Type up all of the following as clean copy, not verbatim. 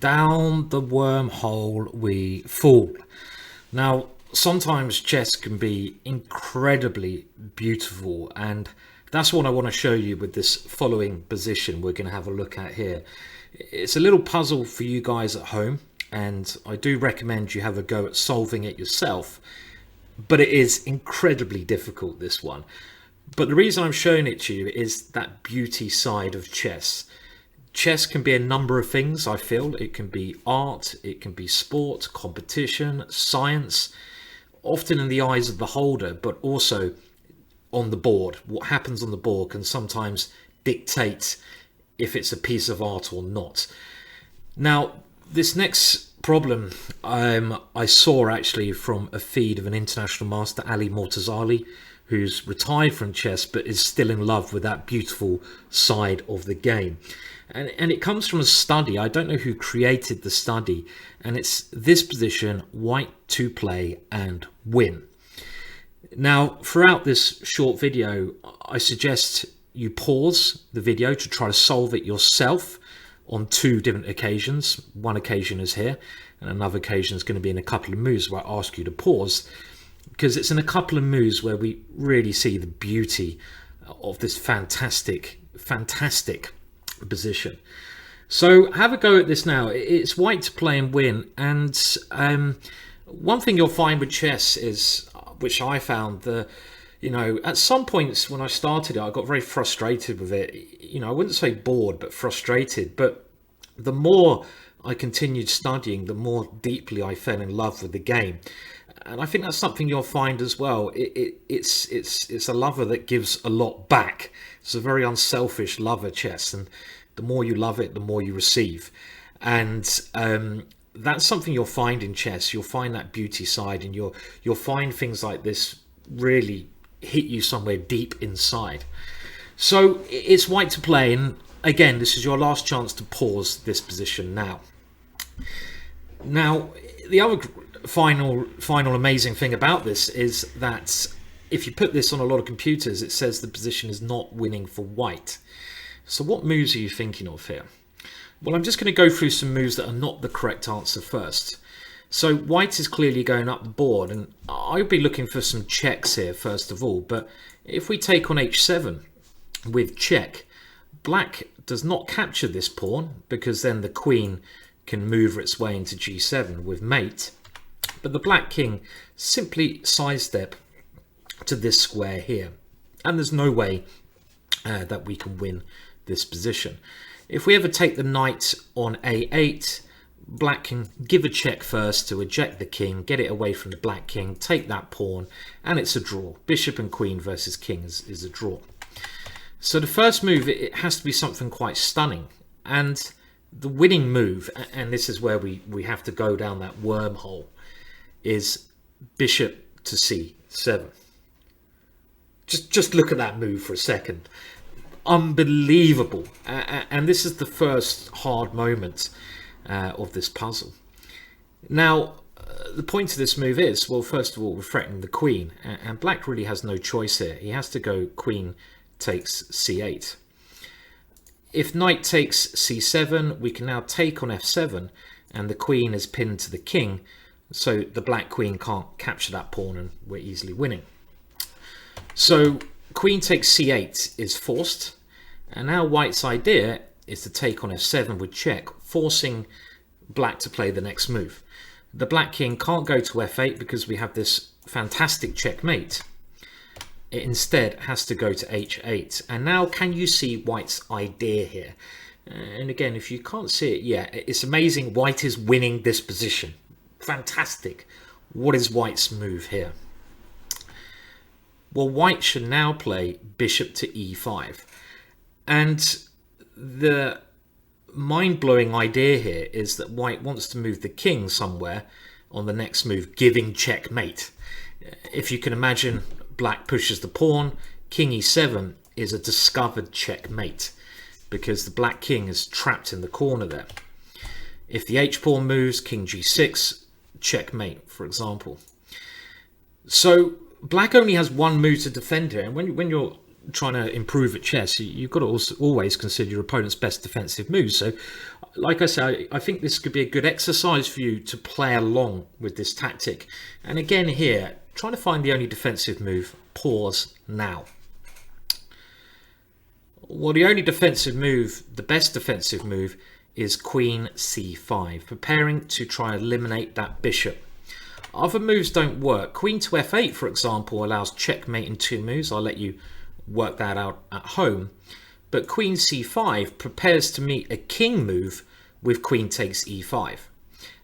Down the wormhole we fall. Now, sometimes chess can be incredibly beautiful, and that's what I want to show you with this following position we're going to have a look at here. It's a little puzzle for you guys at home, and I do recommend you have a go at solving it yourself, but it is incredibly difficult, this one. But the reason I'm showing it to you is that beauty side of chess. Chess can be a number of things, I feel. It can be art, it can be sport, competition, science, often in the eyes of the holder, but also on the board. What happens on the board can sometimes dictate if it's a piece of art or not. Now, this next problem I saw actually from a feed of an international master, Ali Mortazali, who's retired from chess but is still in love with that beautiful side of the game. And it comes from a study. I don't know who created the study, and it's this position: white to play and win. Now, throughout this short video, I suggest you pause the video to try to solve it yourself on two different occasions. One occasion is here, and another occasion is going to be in a couple of moves where I ask you to pause, because it's in a couple of moves where we really see the beauty of this fantastic position. So have a go at this now. It's white to play and win, and one thing you'll find with chess is, which I found, at some points when I started it, I got very frustrated with it. I wouldn't say bored, but frustrated. But the more I continued studying, the more deeply I fell in love with the game. And I think that's something you'll find as well. It's a lover that gives a lot back. It's a very unselfish lover, chess, and the more you love it, the more you receive. And that's something you'll find in chess. You'll find that beauty side, and you'll find things like this really hit you somewhere deep inside. So it's white to play, and again, this is your last chance to pause this position now. Now, the other final amazing thing about this is that if you put this on a lot of computers, it says the position is not winning for white. So what moves are you thinking of here? Well, I'm just going to go through some moves that are not the correct answer first. So white is clearly going up the board, and I'd be looking for some checks here first of all. But if we take on h7 with check, black does not capture this pawn, because then the queen can move its way into g7 with mate. But the black king simply sidestep to this square here, and there's no way that we can win this position. If we ever take the knight on a8, black can give a check first to eject the king, get it away from the black king, take that pawn, and it's a draw. Bishop and queen versus king is a draw. So the first move, it has to be something quite stunning, and the winning move, and this is where we have to go down that wormhole, is bishop to c7. Just look at that move for a second. Unbelievable. And this is the first hard moment of this puzzle. Now, the point of this move is, well, first of all, we're threatening the queen, and black really has no choice here. He has to go queen takes c8. If knight takes c7, we can now take on f7, and the queen is pinned to the king, so the black queen can't capture that pawn, and we're easily winning. So queen takes c8 is forced, and now white's idea is to take on f7 with check, forcing black to play the next move. The black king can't go to f8 because we have this fantastic checkmate. It instead has to go to h8. And now, can you see white's idea here? And again, if you can't see it yet, it's amazing. White is winning this position. Fantastic. What is white's move here? Well, white should now play bishop to e5. And the mind-blowing idea here is that white wants to move the king somewhere on the next move, giving checkmate. If you can imagine, black pushes the pawn, king e7 is a discovered checkmate, because the black king is trapped in the corner there. If the h-pawn moves, king g6, checkmate, for example. So black only has one move to defend here, and when you're trying to improve at chess, you've got to also always consider your opponent's best defensive moves. So like I say, I think this could be a good exercise for you to play along with this tactic. And again here, trying to find the only defensive move, pause now. Well, the only defensive move, the best defensive move, is Queen c5, preparing to try and eliminate that bishop. Other moves don't work. Queen to f8, for example, allows checkmate in 2 moves. I'll let you work that out at home. But Queen c5 prepares to meet a king move with Queen takes e5.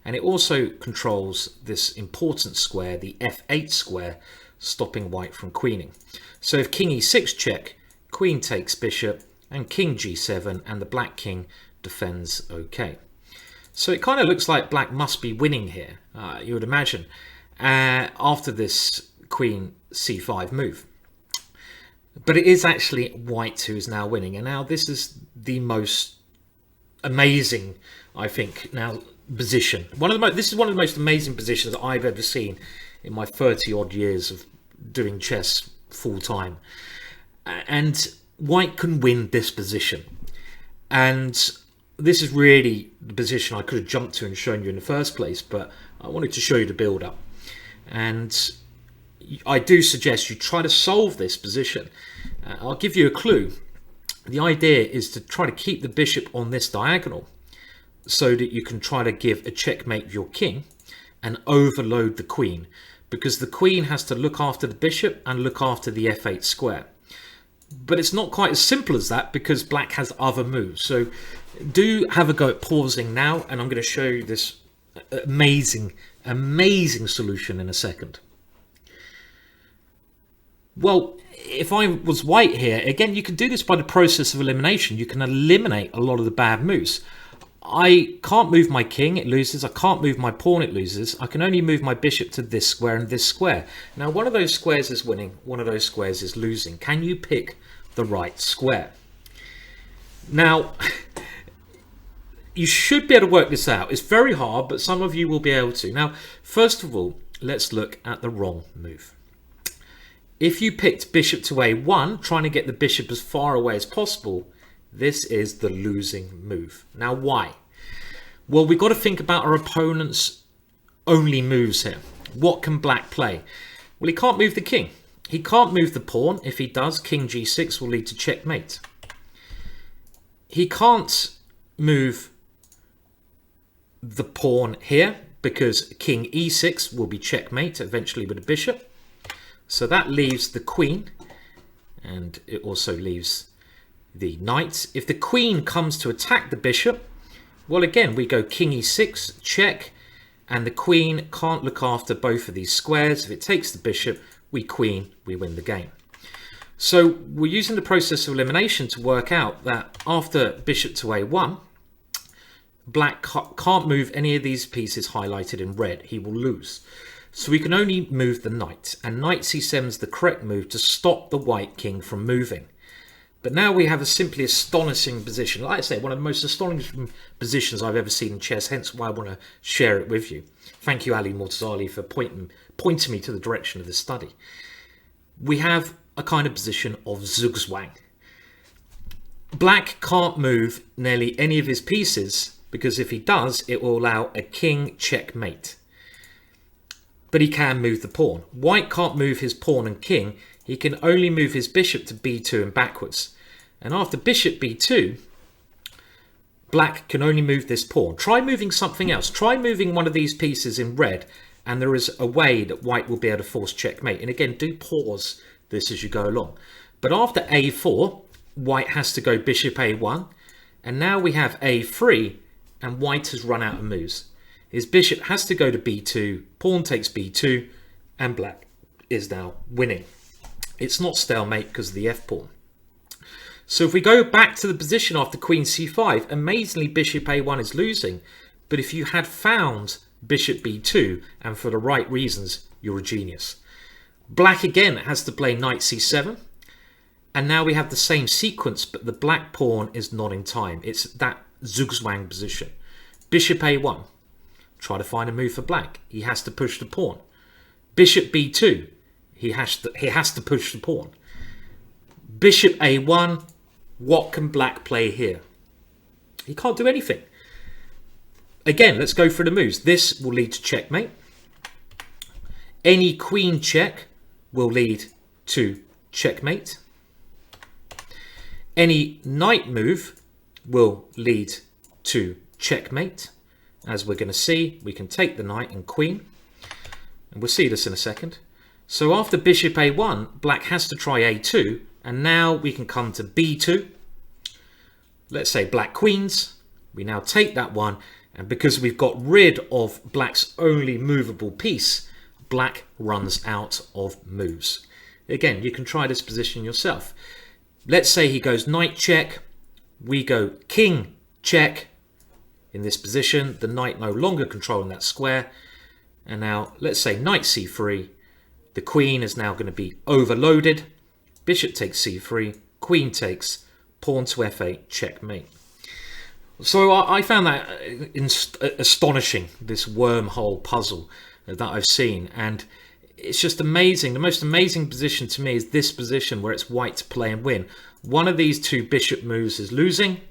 And it also controls this important square, the f8 square, stopping white from queening. So if King e6 check, Queen takes bishop, and King g7, and the black king defends okay. So it kind of looks like black must be winning here, you would imagine, after this Queen c5 move. But it is actually white who is now winning. And now this is the most amazing, I think, now position. This is one of the most amazing positions that I've ever seen in my 30 odd years of doing chess full time. And white can win this position. And this is really the position I could have jumped to and shown you in the first place, but I wanted to show you the build up. And I do suggest you try to solve this position. I'll give you a clue. The idea is to try to keep the bishop on this diagonal so that you can try to give a checkmate with your king and overload the queen, because the queen has to look after the bishop and look after the f8 square. But it's not quite as simple as that, because black has other moves. So do have a go at pausing now, and I'm going to show you this amazing solution in a second. Well, if I was white here, again, you can do this by the process of elimination. You can eliminate a lot of the bad moves. I can't move my king, it loses. I can't move my pawn, it loses. I can only move my bishop to this square and this square. Now, one of those squares is winning, one of those squares is losing. Can you pick the right square? Now, you should be able to work this out. It's very hard, but some of you will be able to. Now, first of all, let's look at the wrong move. If you picked bishop to a1, trying to get the bishop as far away as possible, this is the losing move. Now, why? Well, we've got to think about our opponent's only moves here. What can black play? Well, he can't move the king. He can't move the pawn. If he does, king g6 will lead to checkmate. He can't move the pawn here because king e6 will be checkmate eventually with the bishop. So that leaves the queen, and it also leaves the knight. If the queen comes to attack the bishop, well, again, we go king e6, check, and the queen can't look after both of these squares. If it takes the bishop, we queen, we win the game. So we're using the process of elimination to work out that after bishop to a1, black can't move any of these pieces highlighted in red. He will lose. So we can only move the knight, and knight c7 is the correct move to stop the white king from moving. But now we have a simply astonishing position. Like I say, one of the most astonishing positions I've ever seen in chess, hence why I want to share it with you. Thank you, Ali Mortazali, for pointing me to the direction of this study. We have a kind of position of zugzwang. Black can't move nearly any of his pieces, because if he does, it will allow a king checkmate. But he can move the pawn. White can't move his pawn and king. He can only move his bishop to b2 and backwards. And after bishop b2, black can only move this pawn. Try moving something else. Try moving one of these pieces in red, and there is a way that white will be able to force checkmate. And again, do pause this as you go along. But after a4, white has to go bishop a1. And now we have a3, and white has run out of moves. His bishop has to go to b2, pawn takes b2, and black is now winning. It's not stalemate because of the f-pawn. So if we go back to the position after queen c5, amazingly bishop a1 is losing. But if you had found bishop b2, and for the right reasons, you're a genius. Black again has to play knight c7. And now we have the same sequence, but the black pawn is not in time. It's that zugzwang position. Bishop a1. Try to find a move for black. He has to push the pawn. Bishop b2. He has to push the pawn. Bishop a1. What can black play here? He can't do anything. again, let's go through the moves. This will lead to checkmate. Any queen check will lead to checkmate. Any knight move will lead to checkmate. As we're going to see, we can take the knight and queen, and we'll see this in a second. So after bishop a1, black has to try a2, and now we can come to b2. Let's say black queens. We now take that one, and because we've got rid of black's only movable piece, black runs out of moves. Again, you can try this position yourself. Let's say he goes knight check. We go king check. In this position, the knight no longer controlling that square. And now let's say knight c3. The queen is now going to be overloaded. Bishop takes c3. Queen takes. Pawn to f8. Checkmate. So I found that astonishing, this wormhole puzzle that I've seen. And it's just amazing. The most amazing position to me is this position where it's white to play and win. One of these two bishop moves is losing,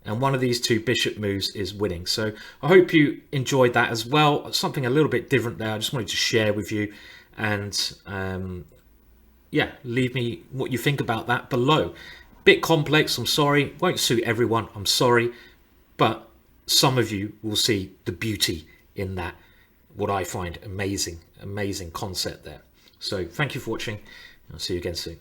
and one of these two bishop moves is winning. So I hope you enjoyed that as well. Something a little bit different there. I just wanted to share with you. And yeah, leave me what you think about that below. Bit complex, I'm sorry. Won't suit everyone, I'm sorry. But some of you will see the beauty in that. What I find amazing concept there. So thank you for watching. I'll see you again soon.